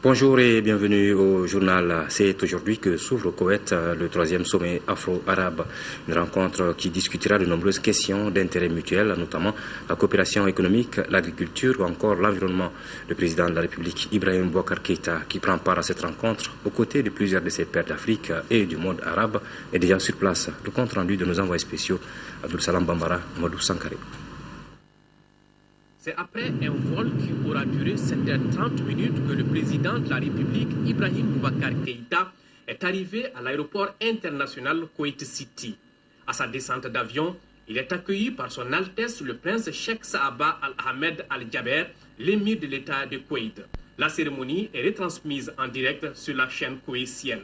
Bonjour et bienvenue au journal. C'est aujourd'hui que s'ouvre au Koweït le 3e sommet afro-arabe, une rencontre qui discutera de nombreuses questions d'intérêt mutuel, notamment la coopération économique, l'agriculture ou encore l'environnement. Le président de la République, Ibrahim Boubacar Keïta, qui prend part à cette rencontre aux côtés de plusieurs de ses pairs d'Afrique et du monde arabe, est déjà sur place. Le compte rendu de nos envoyés spéciaux, Abdul Salam Bambara, Amadou Sankaré. C'est après un vol qui aura duré 7h30 que le président de la République, Ibrahim Boubacar Keïta, est arrivé à l'aéroport international Koweït City. À sa descente d'avion, il est accueilli par son Altesse le prince Sheikh Saaba Al-Ahmed Al-Jaber, l'émir de l'État de Koweït. La cérémonie est retransmise en direct sur la chaîne koweïtienne.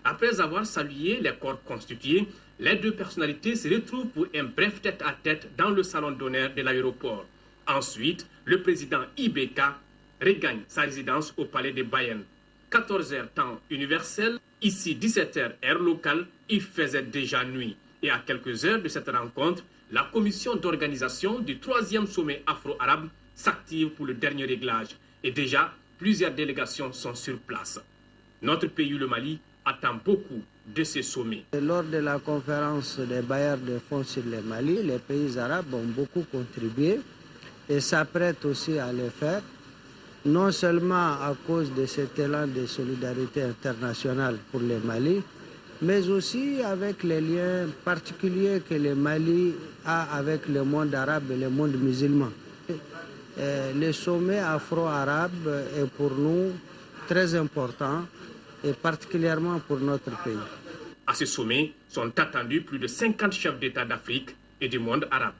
Après avoir salué les corps constitués, les deux personnalités se retrouvent pour un bref tête-à-tête dans le salon d'honneur de l'aéroport. Ensuite, le président IBK regagne sa résidence au palais de Bayern. 14h temps universel, ici 17h heure locale, il faisait déjà nuit. Et à quelques heures de cette rencontre, la commission d'organisation du 3e sommet afro-arabe s'active pour le dernier réglage. Et déjà, plusieurs délégations sont sur place. Notre pays, le Mali, attend beaucoup de ces sommets. Lors de la conférence des bailleurs de fonds sur le Mali, les pays arabes ont beaucoup contribué et s'apprêtent aussi à le faire, non seulement à cause de cet élan de solidarité internationale pour le Mali, mais aussi avec les liens particuliers que le Mali a avec le monde arabe et le monde musulman. Le sommet afro-arabe est pour nous très important et particulièrement pour notre pays. À ce sommet sont attendus plus de 50 chefs d'État d'Afrique et du monde arabe.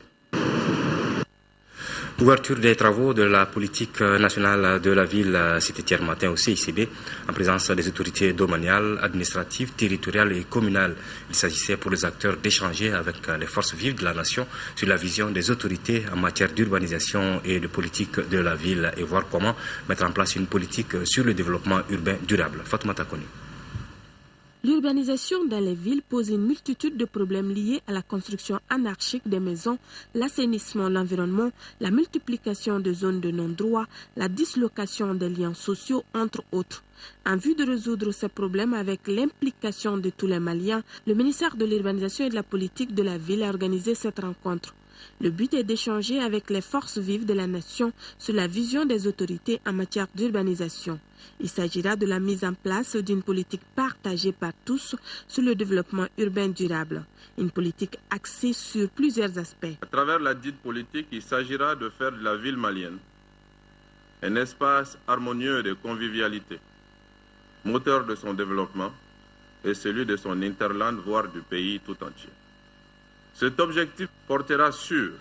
Ouverture des travaux de la politique nationale de la ville, c'était hier matin au CICB, en présence des autorités domaniales, administratives, territoriales et communales. Il s'agissait pour les acteurs d'échanger avec les forces vives de la nation sur la vision des autorités en matière d'urbanisation et de politique de la ville et voir comment mettre en place une politique sur le développement urbain durable. Fatoumata Koni. L'urbanisation dans les villes pose une multitude de problèmes liés à la construction anarchique des maisons, l'assainissement de l'environnement, la multiplication de zones de non-droit, la dislocation des liens sociaux, entre autres. En vue de résoudre ces problèmes avec l'implication de tous les Maliens, le ministère de l'Urbanisation et de la Politique de la Ville a organisé cette rencontre. Le but est d'échanger avec les forces vives de la nation sur la vision des autorités en matière d'urbanisation. Il s'agira de la mise en place d'une politique partagée par tous sur le développement urbain durable. Une politique axée sur plusieurs aspects. À travers la dite politique, il s'agira de faire de la ville malienne un espace harmonieux de convivialité, moteur de son développement et celui de son hinterland, voire du pays tout entier. Cet objectif portera sur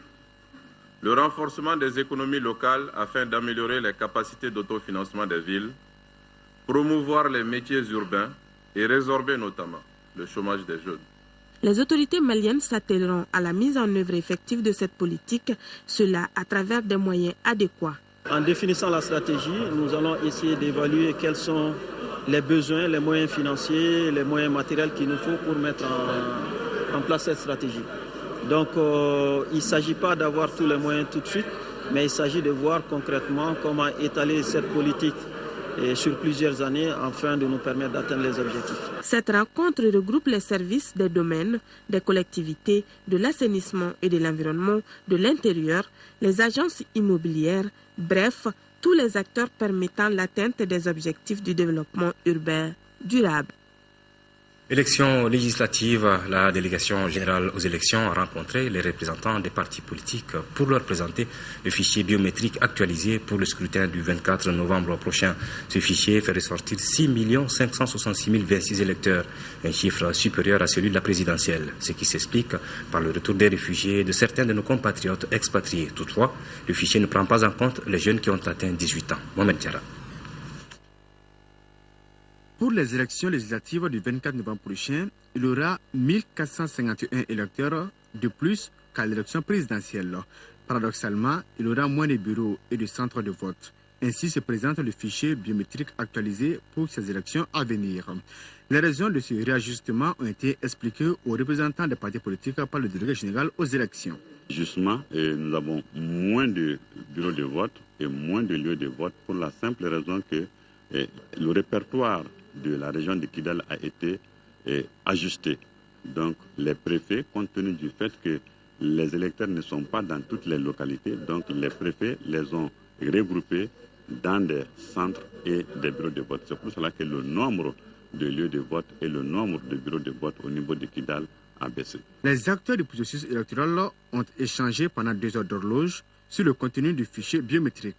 le renforcement des économies locales afin d'améliorer les capacités d'autofinancement des villes, promouvoir les métiers urbains et résorber notamment le chômage des jeunes. Les autorités maliennes s'attelleront à la mise en œuvre effective de cette politique, cela à travers des moyens adéquats. En définissant la stratégie, nous allons essayer d'évaluer quels sont les besoins, les moyens financiers, les moyens matériels qu'il nous faut pour mettre en place cette stratégie. Donc il ne s'agit pas d'avoir tous les moyens tout de suite, mais il s'agit de voir concrètement comment étaler cette politique sur plusieurs années afin de nous permettre d'atteindre les objectifs. Cette rencontre regroupe les services des domaines, des collectivités, de l'assainissement et de l'environnement, de l'intérieur, les agences immobilières, bref, tous les acteurs permettant l'atteinte des objectifs du développement urbain durable. Élections législatives, la délégation générale aux élections a rencontré les représentants des partis politiques pour leur présenter le fichier biométrique actualisé pour le scrutin du 24 novembre prochain. Ce fichier fait ressortir 6 566 026 électeurs, un chiffre supérieur à celui de la présidentielle, ce qui s'explique par le retour des réfugiés de certains de nos compatriotes expatriés. Toutefois, le fichier ne prend pas en compte les jeunes qui ont atteint 18 ans. Mohamed Diarra. Pour les élections législatives du 24 novembre prochain, il y aura 1451 électeurs de plus qu'à l'élection présidentielle. Paradoxalement, il y aura moins de bureaux et de centres de vote. Ainsi se présente le fichier biométrique actualisé pour ces élections à venir. Les raisons de ce réajustement ont été expliquées aux représentants des partis politiques par le délégué général aux élections. Justement, nous avons moins de bureaux de vote et moins de lieux de vote pour la simple raison que le répertoire de la région de Kidal a été ajusté. Donc les préfets, compte tenu du fait que les électeurs ne sont pas dans toutes les localités, donc les préfets les ont regroupés dans des centres et des bureaux de vote. C'est pour cela que le nombre de lieux de vote et le nombre de bureaux de vote au niveau de Kidal a baissé. Les acteurs du processus électoral ont échangé pendant 2 heures d'horloge sur le contenu du fichier biométrique.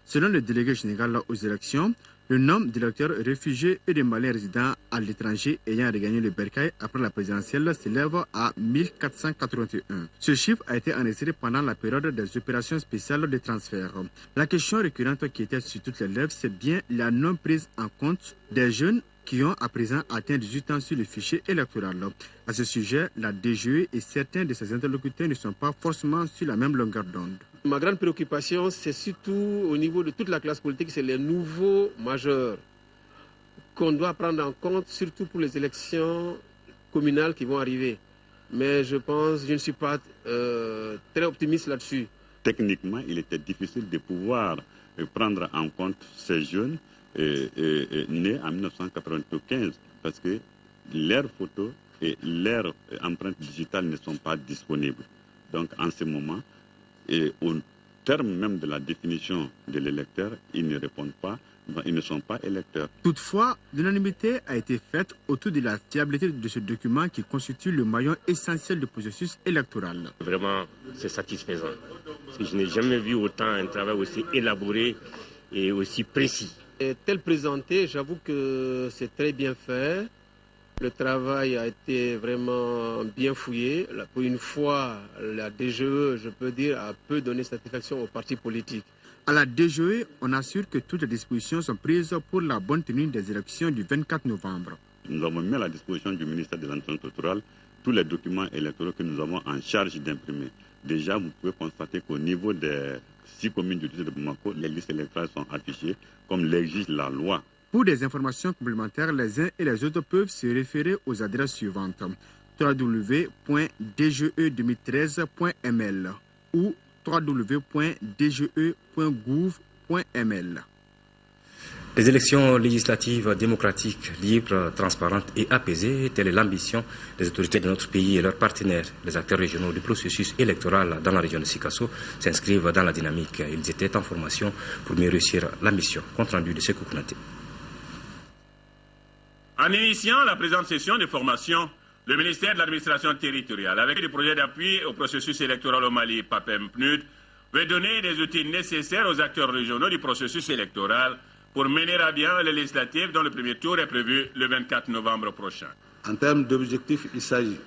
Selon le délégué général aux élections, le nombre d'électeurs réfugiés et de Maliens résidents à l'étranger ayant regagné le bercail après la présidentielle s'élève à 1481. Ce chiffre a été enregistré pendant la période des opérations spéciales de transfert. La question récurrente qui était sur toutes les lèvres, c'est bien la non-prise en compte des jeunes qui ont à présent atteint 18 ans sur le fichier électoral. À ce sujet, la DGE et certains de ses interlocuteurs ne sont pas forcément sur la même longueur d'onde. Ma grande préoccupation, c'est surtout au niveau de toute la classe politique, c'est les nouveaux majeurs qu'on doit prendre en compte, surtout pour les élections communales qui vont arriver. Mais je ne suis pas très optimiste là-dessus. Techniquement, il était difficile de pouvoir prendre en compte ces jeunes nés en 1995 parce que leurs photos et leurs empreintes digitales ne sont pas disponibles. Donc en ce moment, et au terme même de la définition de l'électeur, ils ne répondent pas, ils ne sont pas électeurs. Toutefois, l'unanimité a été faite autour de la fiabilité de ce document qui constitue le maillon essentiel du processus électoral. Vraiment, c'est satisfaisant. Parce que je n'ai jamais vu autant un travail aussi élaboré et aussi précis. Et tel présenté, j'avoue que c'est très bien fait. Le travail a été vraiment bien fouillé. Pour une fois, la DGE, je peux dire, a peu donné satisfaction aux partis politiques. À la DGE, on assure que toutes les dispositions sont prises pour la bonne tenue des élections du 24 novembre. Nous avons mis à la disposition du ministère de l'Administration électorale tous les documents électoraux que nous avons en charge d'imprimer. Déjà, vous pouvez constater qu'au niveau des 6 communes du district de Bamako, les listes électorales sont affichées comme l'exige la loi. Pour des informations complémentaires, les uns et les autres peuvent se référer aux adresses suivantes: www.dge2013.ml ou www.dge.gouv.ml. Les élections législatives démocratiques, libres, transparentes et apaisées, telle est l'ambition des autorités de notre pays et leurs partenaires. Les acteurs régionaux du processus électoral dans la région de Sikasso s'inscrivent dans la dynamique. Ils étaient en formation pour mieux réussir la mission. Compte rendu de Sekou Kounaté. En initiant la présente session de formation, le ministère de l'Administration territoriale, avec le projet d'appui au processus électoral au Mali, PAPEM-PNUD, veut donner des outils nécessaires aux acteurs régionaux du processus électoral pour mener à bien les législatives dont le premier tour est prévu le 24 novembre prochain. En termes d'objectifs, il s'agit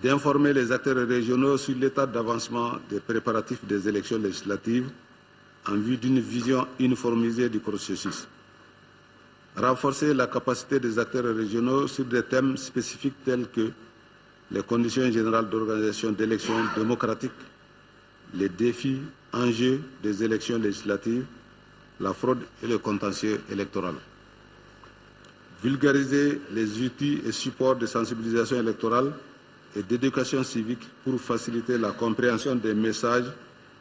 d'informer les acteurs régionaux sur l'état d'avancement des préparatifs des élections législatives en vue d'une vision uniformisée du processus. Renforcer la capacité des acteurs régionaux sur des thèmes spécifiques tels que les conditions générales d'organisation d'élections démocratiques, les défis, enjeux des élections législatives, la fraude et le contentieux électoral. Vulgariser les outils et supports de sensibilisation électorale et d'éducation civique pour faciliter la compréhension des messages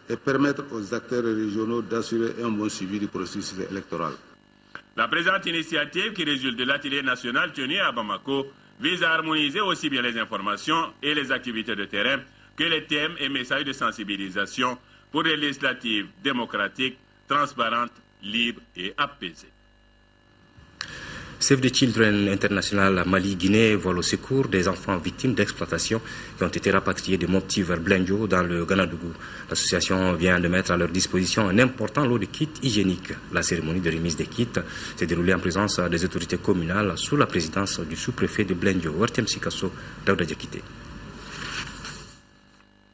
et permettre aux acteurs régionaux d'assurer un bon suivi du processus électoral. La présente initiative qui résulte de l'atelier national tenu à Bamako vise à harmoniser aussi bien les informations et les activités de terrain que les thèmes et messages de sensibilisation pour les législatives démocratiques, transparentes, libres et apaisées. Save the Children International Mali-Guinée vole au secours des enfants victimes d'exploitation qui ont été rapatriés de Mopti vers Blendio dans le Ganadougou. L'association vient de mettre à leur disposition un important lot de kits hygiéniques. La cérémonie de remise des kits s'est déroulée en présence des autorités communales sous la présidence du sous-préfet de Blendio, Wertem Sikasso, Daouda Diakité.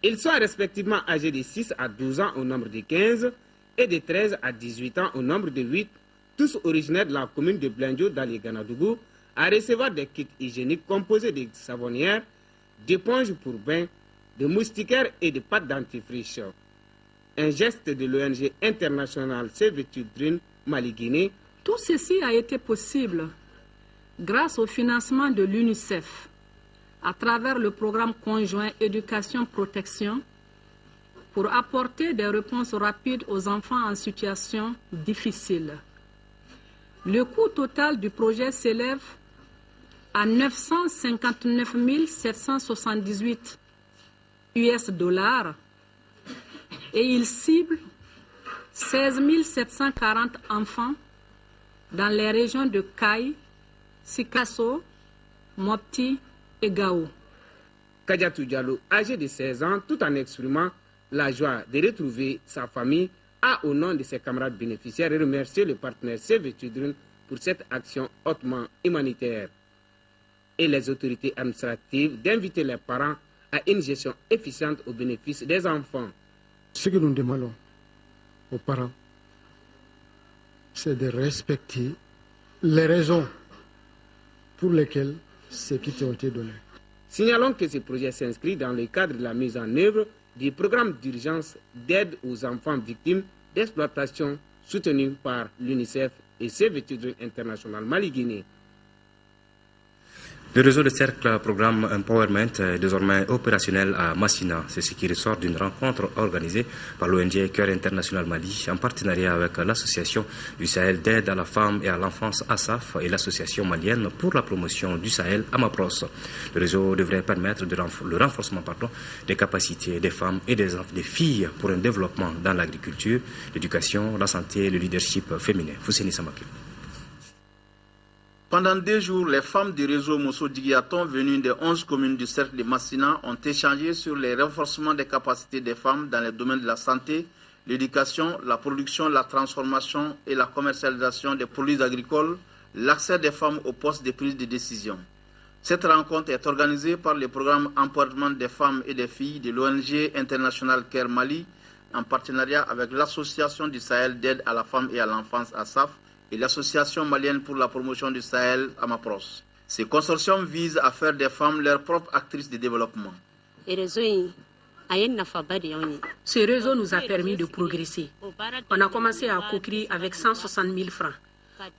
Ils sont respectivement âgés de 6 à 12 ans au nombre de 15 et de 13 à 18 ans au nombre de 8, tous originaires de la commune de Blendio dans les Ganadougou, à recevoir des kits hygiéniques composés de savonnières, d'éponges pour bain, de moustiquaires et de pâtes dentifrice. un geste de l'ONG internationale Save Children Mali-Guinée. Tout ceci a été possible grâce au financement de l'UNICEF à travers le programme conjoint Éducation-Protection pour apporter des réponses rapides aux enfants en situation difficile. Le coût total du projet s'élève à 959 778 US$ et il cible 16 740 enfants dans les régions de Kaï, Sikasso, Mopti et Gao. Kadiatou Diallo, âgé de 16 ans, tout en exprimant la joie de retrouver sa famille, a au nom de ses camarades bénéficiaires remercié le partenaire Save Children pour cette action hautement humanitaire et les autorités administratives d'inviter les parents à une gestion efficiente au bénéfice des enfants. Ce que nous demandons aux parents, c'est de respecter les raisons pour lesquelles ces kits ont été donnés. Signalons que ce projet s'inscrit dans le cadre de la mise en œuvre du programme d'urgence d'aide aux enfants victimes d'exploitation soutenu par l'UNICEF et Save Children International Mali-Guinée. Le réseau de cercle programme Empowerment est désormais opérationnel à Massina. C'est ce qui ressort d'une rencontre organisée par l'ONG Cœur International Mali en partenariat avec l'association du Sahel d'aide à la femme et à l'enfance ASAF et l'association malienne pour la promotion du Sahel AMAPROS. Le réseau devrait permettre le renforcement des capacités des femmes et des filles pour un développement dans l'agriculture, l'éducation, la santé et le leadership féminin. Fousseni Samake. Pendant 2 jours, les femmes du réseau Mosso Digiaton venues des 11 communes du cercle de Massina ont échangé sur les renforcements des capacités des femmes dans les domaines de la santé, l'éducation, la production, la transformation et la commercialisation des produits agricoles, l'accès des femmes aux postes de prise de décision. Cette rencontre est organisée par le programme Empowerment des femmes et des filles de l'ONG International Care Mali en partenariat avec l'Association du Sahel d'aide à la femme et à l'enfance ASAF et l'Association malienne pour la promotion du Sahel, AMAPROS. Ces consortiums visent à faire des femmes leurs propres actrices de développement. Ce réseau nous a permis de progresser. On a commencé à co-créer avec 160 000 francs.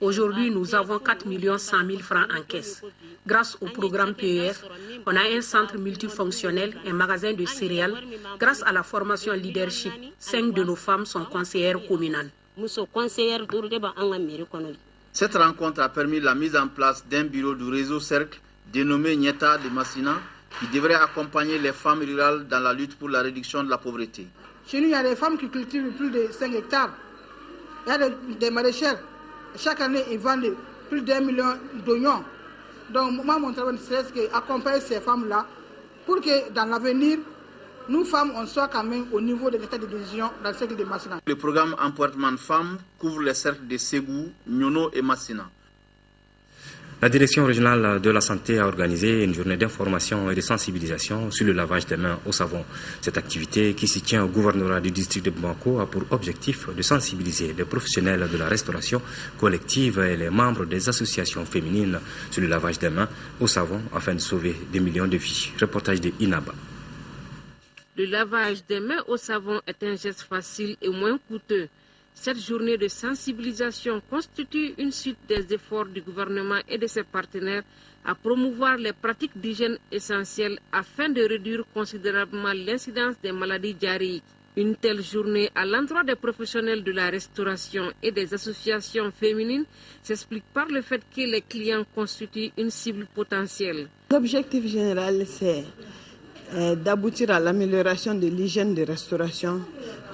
Aujourd'hui, nous avons 4 100 000 francs en caisse. Grâce au programme PEF, on a un centre multifonctionnel, un magasin de céréales. Grâce à la formation leadership, 5 de nos femmes sont conseillères communales. Cette rencontre a permis la mise en place d'un bureau du réseau Cercle dénommé Nieta de Massina qui devrait accompagner les femmes rurales dans la lutte pour la réduction de la pauvreté. Chez nous, il y a des femmes qui cultivent plus de 5 hectares. Il y a des maraîchères. Chaque année, ils vendent plus d'1 million d'oignons. Donc, moi, mon travail, c'est d'accompagner ces femmes-là pour que dans l'avenir, nous, femmes, on soit quand même au niveau de l'état de décision dans le cercle de Massina. Le programme Empowerment Femmes couvre les cercles de Ségou, Nyono et Massina. La direction régionale de la santé a organisé une journée d'information et de sensibilisation sur le lavage des mains au savon. Cette activité qui se tient au gouvernorat du district de Bamako a pour objectif de sensibiliser les professionnels de la restauration collective et les membres des associations féminines sur le lavage des mains au savon afin de sauver des millions de vies. Reportage de Inaba. Le lavage des mains au savon est un geste facile et moins coûteux. Cette journée de sensibilisation constitue une suite des efforts du gouvernement et de ses partenaires à promouvoir les pratiques d'hygiène essentielles afin de réduire considérablement l'incidence des maladies diarrhéiques. Une telle journée à l'endroit des professionnels de la restauration et des associations féminines s'explique par le fait que les clients constituent une cible potentielle. L'objectif général, c'est d'aboutir à l'amélioration de l'hygiène de restauration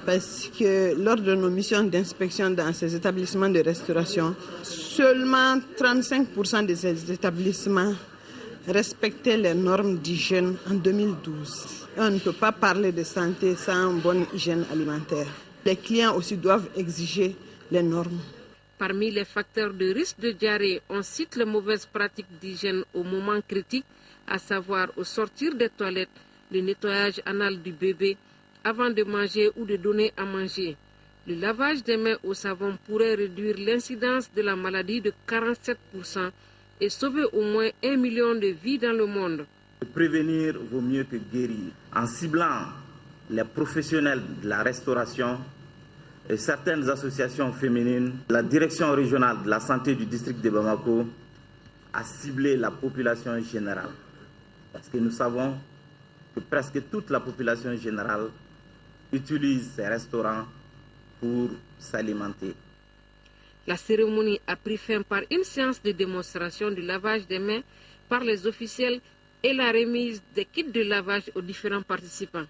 parce que lors de nos missions d'inspection dans ces établissements de restauration, seulement 35% de ces établissements respectaient les normes d'hygiène en 2012. On ne peut pas parler de santé sans bonne hygiène alimentaire. Les clients aussi doivent exiger les normes. Parmi les facteurs de risque de diarrhée, on cite les mauvaises pratiques d'hygiène au moment critique, à savoir au sortir des toilettes, le nettoyage anal du bébé avant de manger ou de donner à manger. Le lavage des mains au savon pourrait réduire l'incidence de la maladie de 47% et sauver au moins 1 million de vies dans le monde. Prévenir vaut mieux que guérir. En ciblant les professionnels de la restauration et certaines associations féminines, la direction régionale de la santé du district de Bamako a ciblé la population générale. Parce que nous savons que presque toute la population générale utilise ces restaurants pour s'alimenter. La cérémonie a pris fin par une séance de démonstration du lavage des mains par les officiels et la remise des kits de lavage aux différents participants.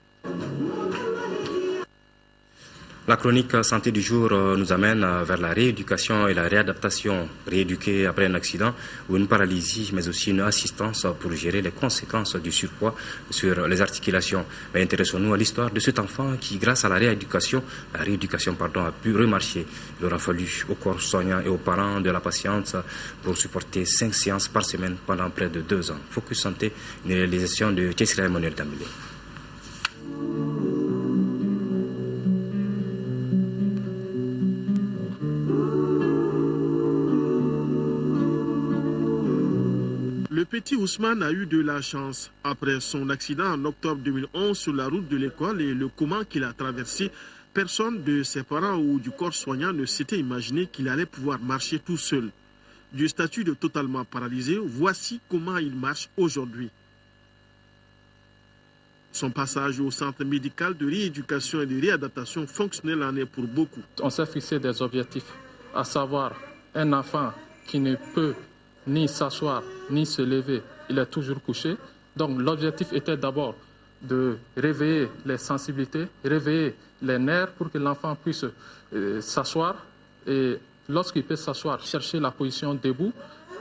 La chronique santé du jour nous amène vers la rééducation et la réadaptation. Rééduquer après un accident ou une paralysie, mais aussi une assistance pour gérer les conséquences du surpoids sur les articulations. Mais intéressons-nous à l'histoire de cet enfant qui, grâce à la rééducation a pu remarcher. Il aura fallu au corps soignant et aux parents de la patiente pour supporter 5 séances par semaine pendant près de 2 ans. Focus Santé, une réalisation de Tessira Emmanuel Dambélé. Le petit Ousmane a eu de la chance. Après son accident en octobre 2011 sur la route de l'école et le coma qu'il a traversé, personne de ses parents ou du corps soignant ne s'était imaginé qu'il allait pouvoir marcher tout seul. Du statut de totalement paralysé, voici comment il marche aujourd'hui. Son passage au centre médical de rééducation et de réadaptation fonctionnelle en est pour beaucoup. On s'est fixé des objectifs, à savoir un enfant qui ne peut ni s'asseoir, ni se lever, il est toujours couché. Donc l'objectif était d'abord de réveiller les sensibilités, réveiller les nerfs pour que l'enfant puisse s'asseoir. Et lorsqu'il peut s'asseoir, chercher la position debout.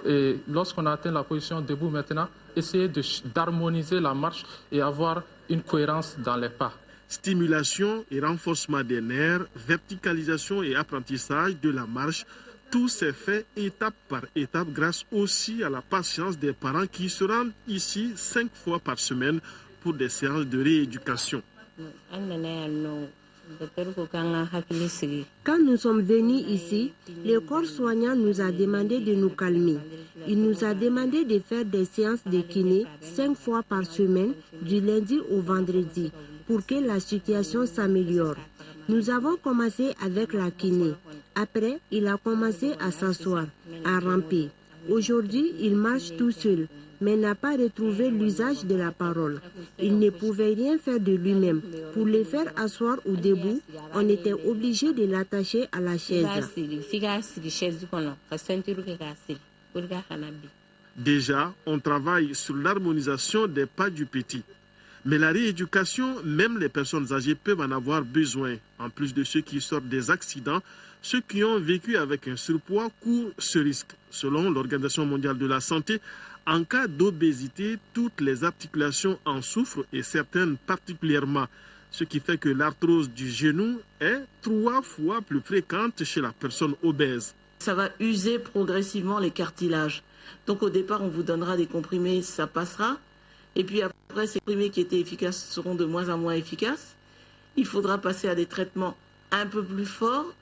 Et lorsqu'on a atteint la position debout maintenant, essayer d'harmoniser la marche et avoir une cohérence dans les pas. Stimulation et renforcement des nerfs, verticalisation et apprentissage de la marche, tout s'est fait étape par étape grâce aussi à la patience des parents qui se rendent ici 5 fois par semaine pour des séances de rééducation. Quand nous sommes venus ici, le corps soignant nous a demandé de nous calmer. Il nous a demandé de faire des séances de kiné 5 fois par semaine, du lundi au vendredi, pour que la situation s'améliore. Nous avons commencé avec la kiné. Après, il a commencé à s'asseoir, à ramper. Aujourd'hui, il marche tout seul, mais n'a pas retrouvé l'usage de la parole. Il ne pouvait rien faire de lui-même. Pour le faire asseoir ou debout, on était obligé de l'attacher à la chaise. Déjà, on travaille sur l'harmonisation des pas du petit. Mais la rééducation, même les personnes âgées peuvent en avoir besoin. En plus de ceux qui sortent des accidents, ceux qui ont vécu avec un surpoids courent ce risque. Selon l'Organisation mondiale de la santé, en cas d'obésité, toutes les articulations en souffrent et certaines particulièrement. Ce qui fait que l'arthrose du genou est 3 fois plus fréquente chez la personne obèse. Ça va user progressivement les cartilages. Donc au départ, on vous donnera des comprimés, ça passera. Et puis après, ces comprimés qui étaient efficaces seront de moins en moins efficaces. Il faudra passer à des traitements un peu plus forts.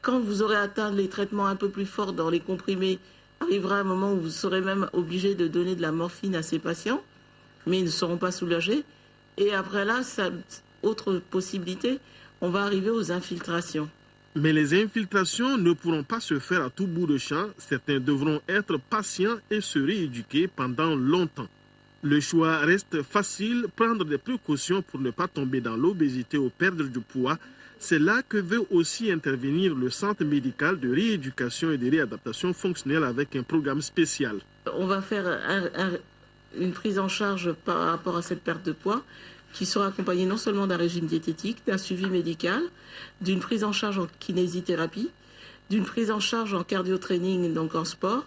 Quand vous aurez atteint les traitements un peu plus forts dans les comprimés, arrivera un moment où vous serez même obligé de donner de la morphine à ces patients, mais ils ne seront pas soulagés. Et après là, autre possibilité, on va arriver aux infiltrations. Mais les infiltrations ne pourront pas se faire à tout bout de champ. Certains devront être patients et se rééduquer pendant longtemps. Le choix reste facile, prendre des précautions pour ne pas tomber dans l'obésité ou perdre du poids. C'est là que veut aussi intervenir le centre médical de rééducation et de réadaptation fonctionnelle avec un programme spécial. On va faire une prise en charge par rapport à cette perte de poids qui sera accompagnée non seulement d'un régime diététique, d'un suivi médical, d'une prise en charge en kinésithérapie, d'une prise en charge en cardio-training, donc en sport.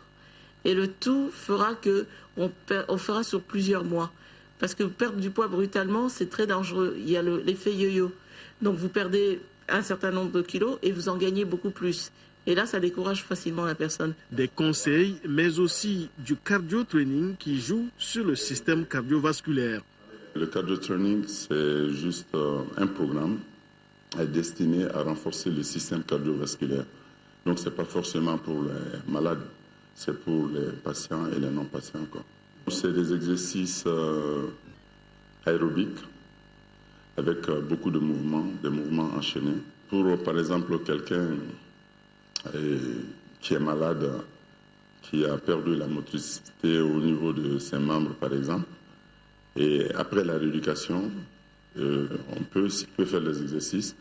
Et le tout fera qu'on fera sur plusieurs mois. Parce que perdre du poids brutalement, c'est très dangereux. Il y a l'effet yo-yo. Donc vous perdez un certain nombre de kilos et vous en gagnez beaucoup plus. Et là, ça décourage facilement la personne. Des conseils, mais aussi du cardio-training qui joue sur le système cardiovasculaire. Le cardio-training, c'est juste un programme destiné à renforcer le système cardiovasculaire. Donc ce n'est pas forcément pour les malades. C'est pour les patients et les non-patients. C'est des exercices aérobiques avec beaucoup de mouvements, des mouvements enchaînés. Pour, par exemple, quelqu'un qui est malade, qui a perdu la motricité au niveau de ses membres, par exemple, et après la rééducation, on peut faire des exercices.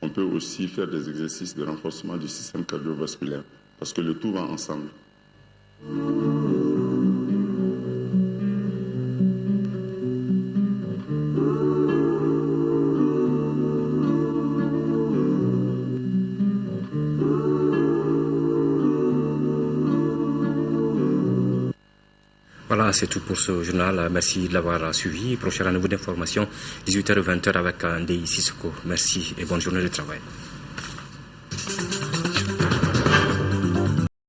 On peut aussi faire des exercices de renforcement du système cardiovasculaire, parce que le tout va ensemble. Voilà, c'est tout pour ce journal. Merci de l'avoir suivi. Prochain rendez-vous d'information, 18h-20h avec Ndei Sissoko. Merci et bonne journée de travail.